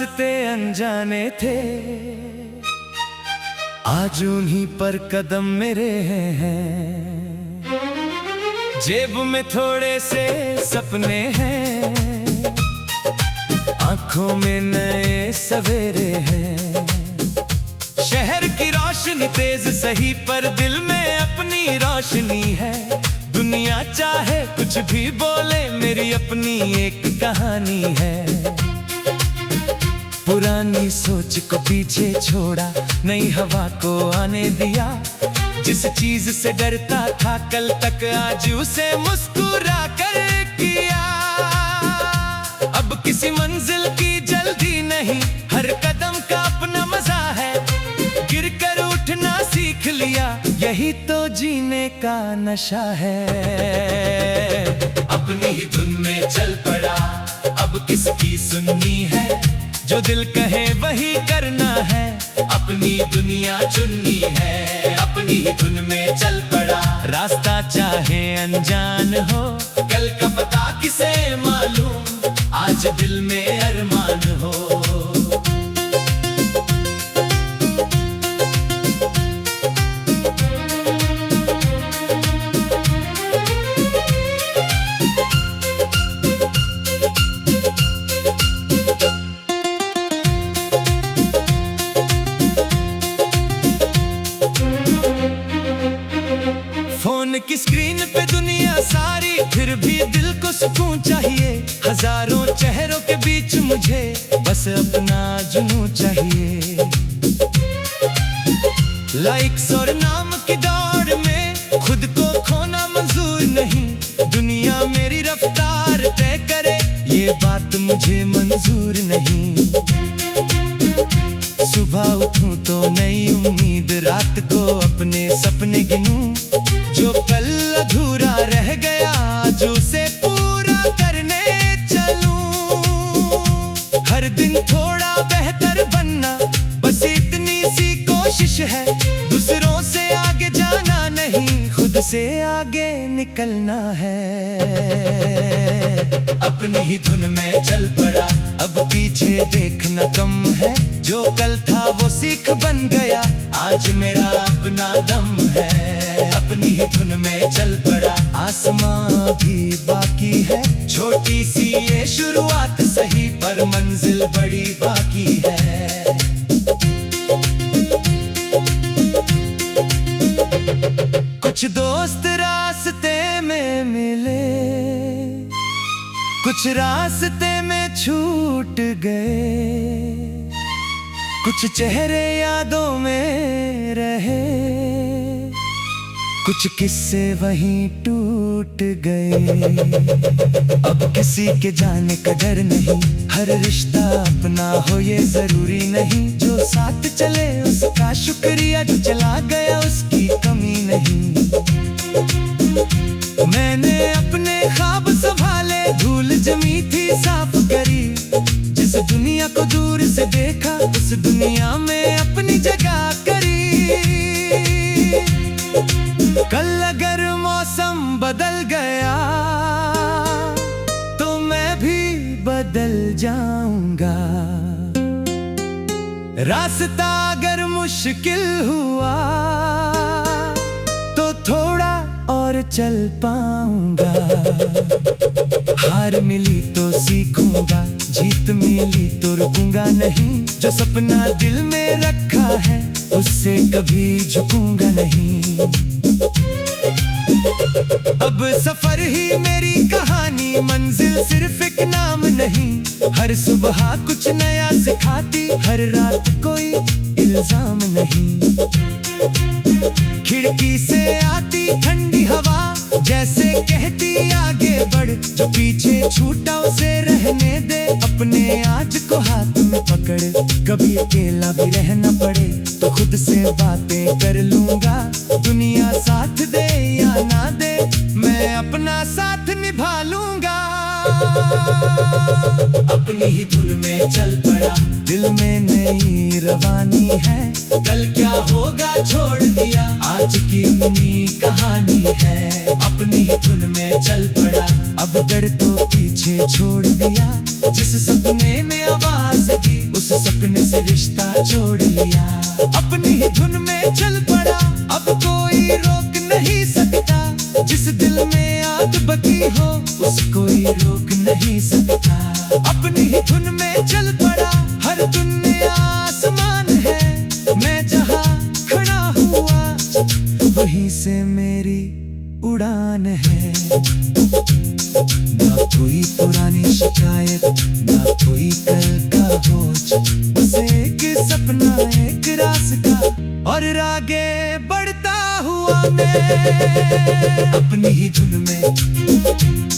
रास्ते अनजाने थे, आज उन्हीं पर कदम मेरे हैं। जेब में थोड़े से सपने हैं, आंखों में नए सवेरे हैं। शहर की रोशनी तेज सही पर दिल में अपनी रोशनी है। दुनिया चाहे कुछ भी बोले, मेरी अपनी एक कहानी है। पुरानी सोच को पीछे छोड़ा, नई हवा को आने दिया। जिस चीज से डरता था कल तक, आज उसे मुस्कुरा कर किया। अब किसी मंजिल की जल्दी नहीं, हर कदम का अपना मजा है। गिर कर उठना सीख लिया, यही तो जीने का नशा है। अपनी ही धुन में चल पड़ा, अब किसकी सुननी है। जो दिल कहे वही करना है, अपनी दुनिया चुननी है। अपनी ही धुन में चल पड़ा, रास्ता चाहे अनजान हो। कल का पता किसे मालूम, आज दिल में अरमान हो। फोन की स्क्रीन पे दुनिया सारी, फिर भी दिल को सुकून चाहिए। हजारों चेहरों के बीच मुझे बस अपना जुनून चाहिए। लाइक्स और नाम की दौड़ में खुद को खोना मंजूर नहीं। दुनिया मेरी रफ्तार तय करे, ये बात मुझे मंजूर नहीं। सुबह उठूं तो नई उम्मीद, रात को अपने सपने गिनूं। जो कल अधूरा रह गया, आज उसे पूरा करने चलूं। हर दिन थोड़ा बेहतर बनना, बस इतनी सी कोशिश है। दूसरों से आगे जाना नहीं, खुद से आगे निकलना है। अपनी ही धुन में चल पड़ा, अब पीछे देखना कम है। जो कल था वो सीख बन गया, आज मेरा अपना दम है। अपनी ही धुन में चल पड़ा, आसमां भी बाकी है। छोटी सी ये शुरुआत सही, पर मंजिल बड़ी बाकी है। कुछ दोस्त रास्ते में मिले, कुछ रास्ते में छूट गए। कुछ चेहरे यादों में रहे, कुछ किस्से वहीं टूट गए। अब किसी के जाने का डर नहीं, हर रिश्ता अपना हो ये जरूरी नहीं। जो साथ चले उसका शुक्रिया, जो चला गया उसकी कमी नहीं। मैंने अपने ख्वाब संभाले, धूल जमी थी साफ करी। जिस दुनिया को दूर से देखा, उस दुनिया में अपनी जगह करी। कल अगर मौसम बदल गया, तो मैं भी बदल जाऊंगा। रास्ता अगर मुश्किल हुआ, तो थोड़ा और चल पाऊंगा। हार मिली तो सीखूंगा, जीत मिली तो रुकूंगा नहीं। जो सपना दिल में रखा है, उससे कभी झुकूंगा नहीं। अब सफर ही मेरी कहानी, मंजिल सिर्फ एक नाम नहीं। हर सुबह कुछ नया सिखाती, हर रात कोई इल्जाम नहीं। खिड़की से आती ठंडी हवा, जैसे कहती आगे बढ़। जो पीछे छूटा उसे रहने दे, अपने आज को हाथ में पकड़। कभी अकेला भी रहना पड़े, तो खुद से बातें कर लूंगा। दुनिया साथ दे या ना दे, मैं अपना साथ निभा लूंगा। अपनी ही धुन में चल पड़ा, दिल में नई रवानी है। कल क्या होगा छोड़ दिया, आज की अपनी कहानी है। अपनी ही धुन में चल पड़ा, अब डर तो पीछे छोड़ दिया। जिस सपने में आवाज दी, उस अपने से रिश्ता जोड़ लिया, अपनी ही धुन में चल पड़ा, अब कोई रोक नहीं सकता, जिस दिल में आग बगी हो उसको कोई रोक नहीं सकता। अपनी ही धुन में चल पड़ा, हर दुनिया आसमान है, मैं जहाँ खड़ा हुआ वहीं से मेरी उड़ान है। ना कोई पुरानी शिकायत, ना कोई कल का बोझ, बस एक सपना एक रास्ता और आगे बढ़ता हुआ मैं, अपनी ही धुन में,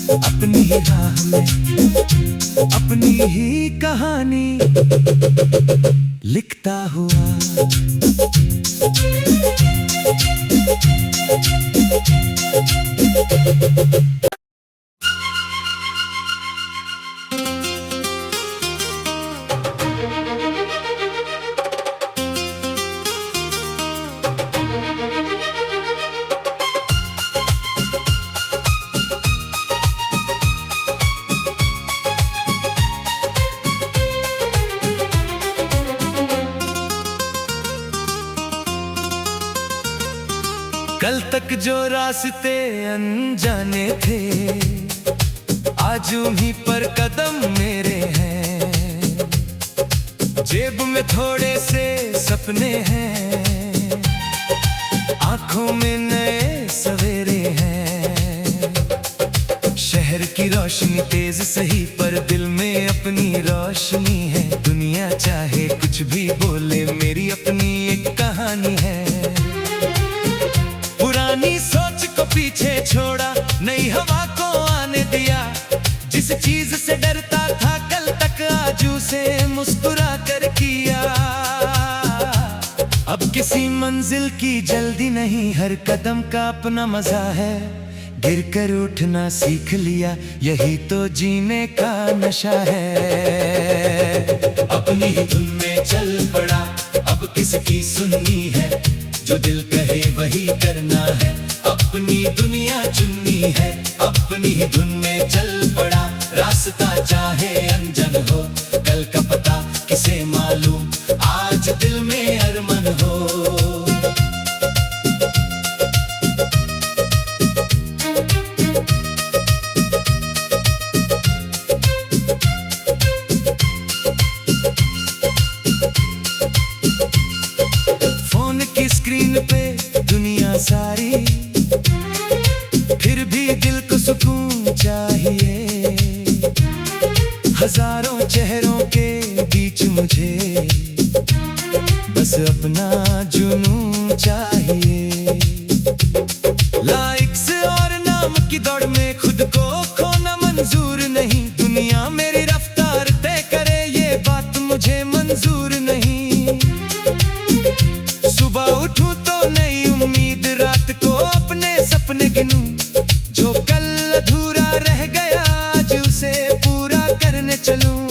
अपनी ही राह में, अपनी ही कहानी लिखता हुआ। कल तक जो रास्ते अनजाने थे, आज उन्हीं पर कदम मेरे हैं, जेब में थोड़े से सपने हैं, आंखों में नए सवेरे हैं। शहर की रोशनी तेज सही पर दिल में अपनी रोशनी है, दुनिया चाहे कुछ भी बोले मेरी अपनी एक कहानी है। पुरानी सोच को पीछे छोड़ा, नई हवा को आने दिया, जिस चीज से डरता था कल तक आज उसे मुस्कुरा कर किया। अब किसी मंजिल की जल्दी नहीं, हर कदम का अपना मजा है, गिर कर उठना सीख लिया यही तो जीने का नशा है। अपनी ही धुन में चल पड़ा, अब किसकी सुननी है, जो दिल कहे वही करना है, अपनी दुनिया चुननी है, अपनी ही धुन में चल पड़ा, रास्ता चाहे अनजान हो, कल का पता किसे मालूम, आज दिल में अरमान हो। फोन की स्क्रीन पे दुनिया सारी, फिर भी दिल को सुकून चाहिए, हजारों चेहरों के बीच मुझे बस अपना जुनून चाहिए। लाइक्स और नाम की दौड़ में खुद को खोना मंजूर नहीं, दुनिया मेरी रफ्तार तय करे ये बात मुझे मंजूर नहीं। सुबह उठूं तो नई उम्मीद, रात को अपने सपने गिनूं, जो कल अधूरा रह गया आज उसे पूरा करने चलूं।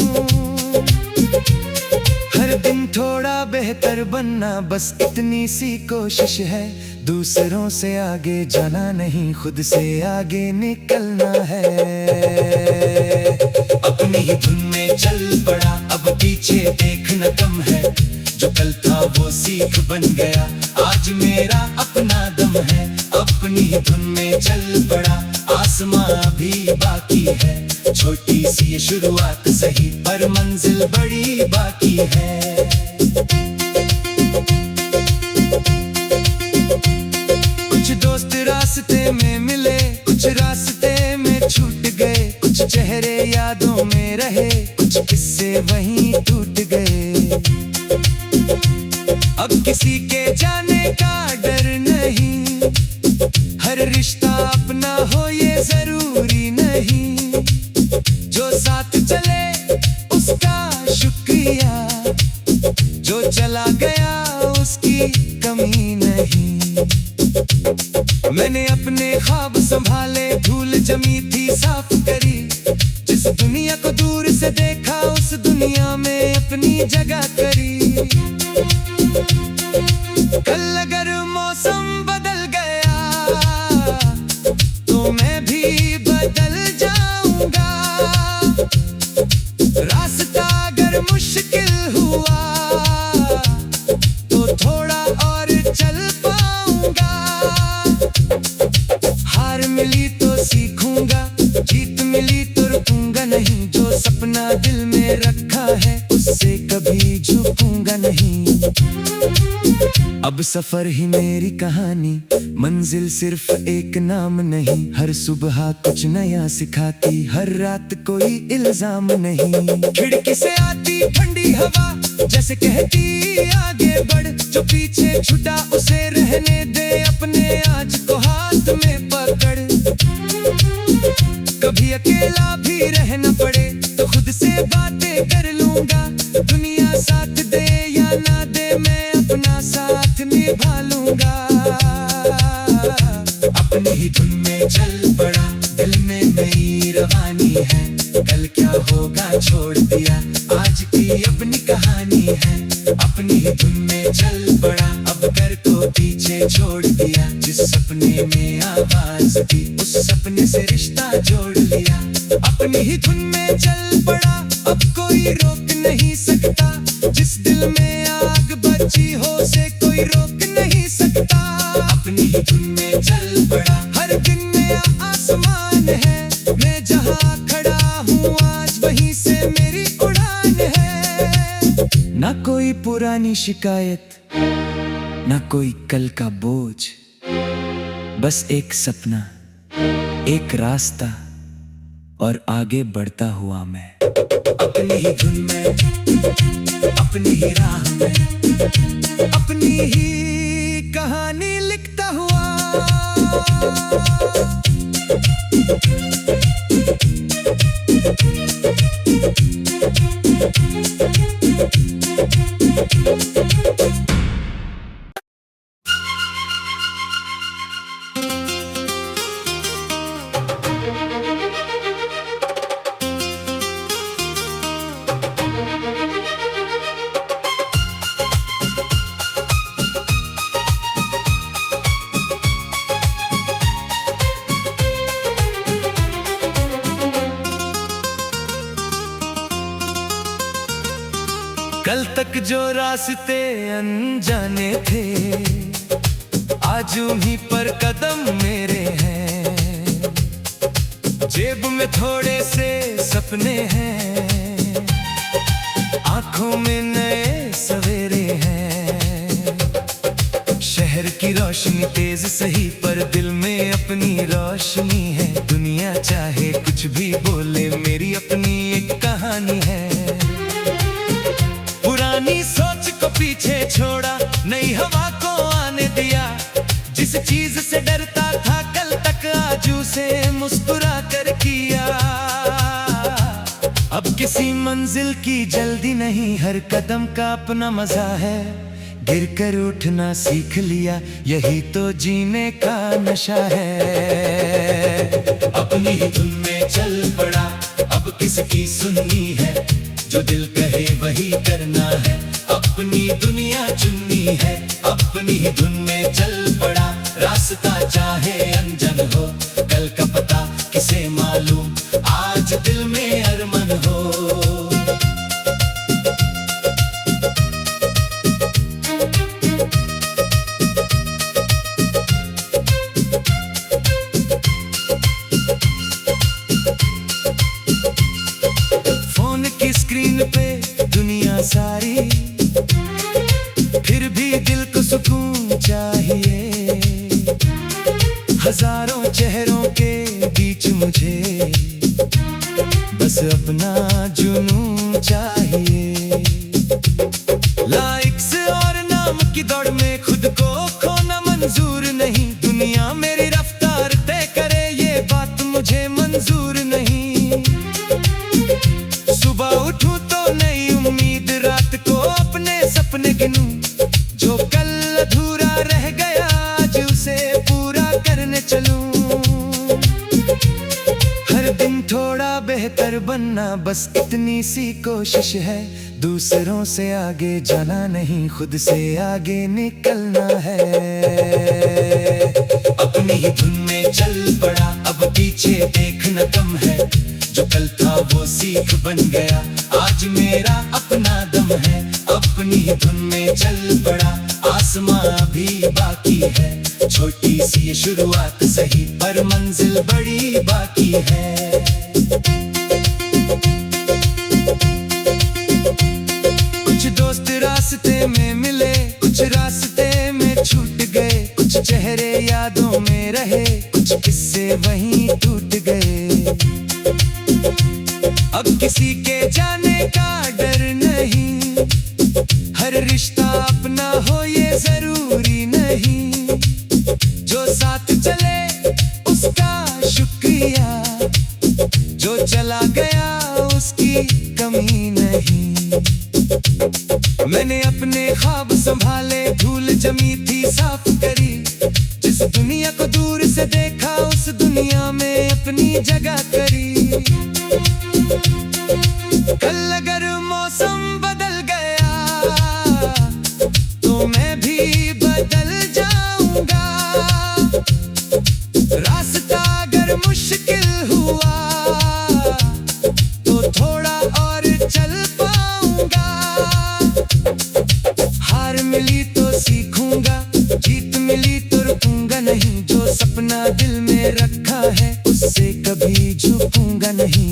हर दिन थोड़ा बेहतर बनना बस इतनी सी कोशिश है, दूसरों से आगे जाना नहीं खुद से आगे निकलना है। अपनी ही धुन में चल पड़ा, अब पीछे देखना कम है, जो कल था वो सीख बन गया, आज मेरा अपना दम है। अपनी ही धुन में चल पड़ा, आसमां भी बाकी है, छोटी सी ये शुरुआत सही पर मंजिल बड़ी बाकी है। कुछ दोस्त रास्ते में मिले, कुछ रास्ते में छूट गए, कुछ चेहरे यादों में रहे, कुछ किस्से वहीं टूट गए। अब किसी के जाने का डर नहीं, हर रिश्ता अपना हो ये जरूरी नहीं, जो साथ चले उसका शुक्रिया, जो चला गया उसकी कमी नहीं। मैंने अपने ख्वाब संभाले, धूल जमी थी साफ करी, जिस दुनिया को दूर से देखा उस दुनिया में अपनी जगह करी। कल अगर मौसम बदल गया तो मैं भी बदल जाऊंगा, रास्ता अगर मुश्किल हुआ तो थोड़ा और चल पाऊंगा। हार मिली तो सीखूंगा, जीत मिली तो रुकूंगा नहीं। जो सपना दिल में रखा है उससे कभी झुकूंगा नहीं। अब सफर ही मेरी कहानी, मंजिल सिर्फ एक नाम नहीं। हर सुबह कुछ नया सिखाती, हर रात कोई इल्जाम नहीं। खिड़की से आती ठंडी हवा जैसे कहती आगे बढ़। जो पीछे छूटा उसे रहने दे, अपने आज को हाथ में पकड़। कभी अकेला भी रहना पड़े तो खुद से बातें कर लूंगा। दुनिया साथ दे या ना दे, मैं अपना साथ निभा लूंगा। अपनी ही धुन में चल पड़ा, दिल में नई रवानी है। कल क्या होगा छोड़ दिया, आज की अपनी कहानी है। अपनी ही धुन में चल पड़ा, अब घर को पीछे छोड़ दिया। जिस सपने में आवाज थी उस सपने से रिश्ता जोड़ लिया। अपनी ही धुन में चल पड़ा, अब कोई रोक नहीं सकता। जिस दिल में आग बची हो उसे कोई रोक नहीं सकता। अपनी ही धुन में चल पड़ा, हर दिन नया आसमान है। मैं जहाँ खड़ा हूँ आज वहीं से मेरी उड़ान है। ना कोई पुरानी शिकायत, ना कोई कल का बोझ, बस एक सपना, एक रास्ता और आगे बढ़ता हुआ मैं। अपनी ही धुन में, अपनी ही राह में, अपनी ही कहानी लिखता हुआ। कल तक जो रास्ते अनजाने थे आज उन्हीं पर कदम मेरे हैं। जेब में थोड़े से सपने हैं, आंखों में नए सवेरे हैं। शहर की रोशनी तेज सही पर दिल में अपनी रोशनी है। दुनिया चाहे कुछ भी बोले मेरी अपनी एक कहानी है। पुरानी सोच को पीछे छोड़ा, नई हवा को आने दिया। जिस चीज से डरता था कल तक आज उसे मुस्कुरा कर किया। अब किसी मंजिल की जल्दी नहीं, हर कदम का अपना मजा है। गिर कर उठना सीख लिया, यही तो जीने का नशा है। अपनी ही धुन में चल पड़ा, अब किसकी सुननी है। जो दिल कहे वही करना है, अपनी दुनिया चुननी है। अपनी ही धुन में चल पड़ा, रास्ता चाहे अनजान हो। कल का पता किसे मालूम, आज दिल में अरमान हो। स्क्रीन पे दुनिया सारी, फिर भी दिल को सुकून चाहिए। हजारों चेहरों के बीच मुझे बस अपना जुनून चाहिए। लाइक्स और नाम की दौड़ में खुद को खोना मंजूर नहीं। दुनिया मेरी रफ्तार तय करे ये बात मुझे मंजूर नहीं। सुबह उठूं तो नई उम्मीद, रात को अपने सपने गिनूं। जो कल अधूरा रह गया आज उसे पूरा करने चलूं। हर दिन थोड़ा बेहतर बनना बस इतनी सी कोशिश है। दूसरों से आगे जाना नहीं, खुद से आगे निकलना है। अपनी ही धुन में चल पड़ा, अब पीछे देखना कम है। जो कल था वो सीख बन गया, आज मेरा अपना दम है। अपनी अपनी ही धुन में चल पड़ा, आसमां अभी बाकी है, छोटी सी ये शुरुआत सही पर मंजिल बड़ी बाकी है। कुछ दोस्त रास्ते में मिले, कुछ रास्ते में छूट गए, कुछ चेहरे यादों में रहे, कुछ किस्से वहीं टूट गए। अब किसी के जाने का डर नहीं, हर रिश्ता अपना हो ये जरूरी नहीं, जो साथ चले उसका शुक्रिया, जो चला गया उसकी कमी नहीं। मैंने अपने ख्वाब संभाले, धूल जमी थी साफ करी, जिस दुनिया को दूर से देखा उस दुनिया में अपनी जगह करी। कल अगर मौसम बदल गया तो मैं भी बदल जाऊंगा, रास्ता अगर मुश्किल हुआ तो थोड़ा और चल पाऊंगा। हार मिली तो सीखूंगा, जीत मिली तो रुकूंगा नहीं, जो सपना दिल में रखा है उससे कभी झुकूंगा नहीं।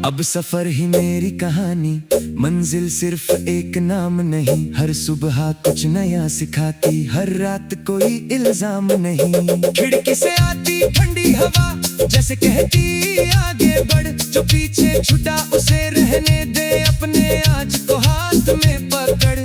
अब सफर ही मेरी कहानी, मंजिल सिर्फ एक नाम नहीं, हर सुबह कुछ नया सिखाती, हर रात कोई इल्जाम नहीं। खिड़की से आती ठंडी हवा जैसे कहती आगे बढ़, जो पीछे छूटा उसे रहने दे, अपने आज को हाथ में पकड़।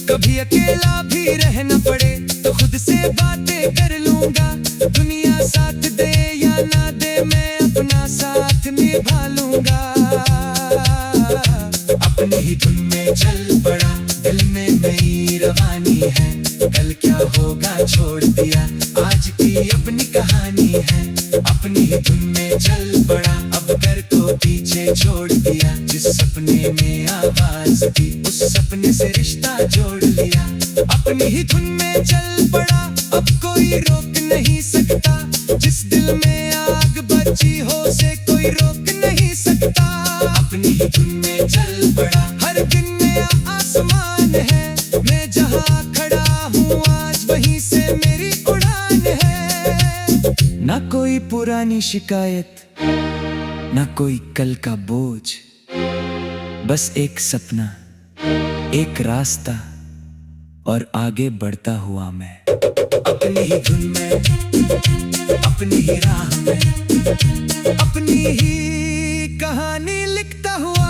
कभी अकेला भी रहना पड़े तो खुद से बातें कर लूंगा, दुनिया साथ दे या ना दे मैं अपना साथ निभा लूंगा। अपनी ही धुन में चल पड़ा, दिल में नई रवानी है, कल क्या होगा छोड़ दिया, आज की अपनी कहानी है। अपनी ही धुन में चल पड़ा, अब डर को पीछे छोड़ दिया, जिस सपने में आवाज थी उस सपने से रिश्ता जोड़ लिया। अपनी ही धुन में चल पड़ा, अब कोई रोक नहीं सकता, जिस दिल में आग बची हो उसे कोई रोक नहीं सकता। अपनी ही धुन में चल पड़ा, हर दिन नया आसमान है, मैं जहाँ खड़ा हूँ आज वहीं से मेरी उड़ान है। ना कोई पुरानी शिकायत, ना कोई कल का बोझ, बस एक सपना, एक रास्ता और आगे बढ़ता हुआ मैं। अपनी ही धुन में, अपनी ही राह में, अपनी ही कहानी लिखता हुआ।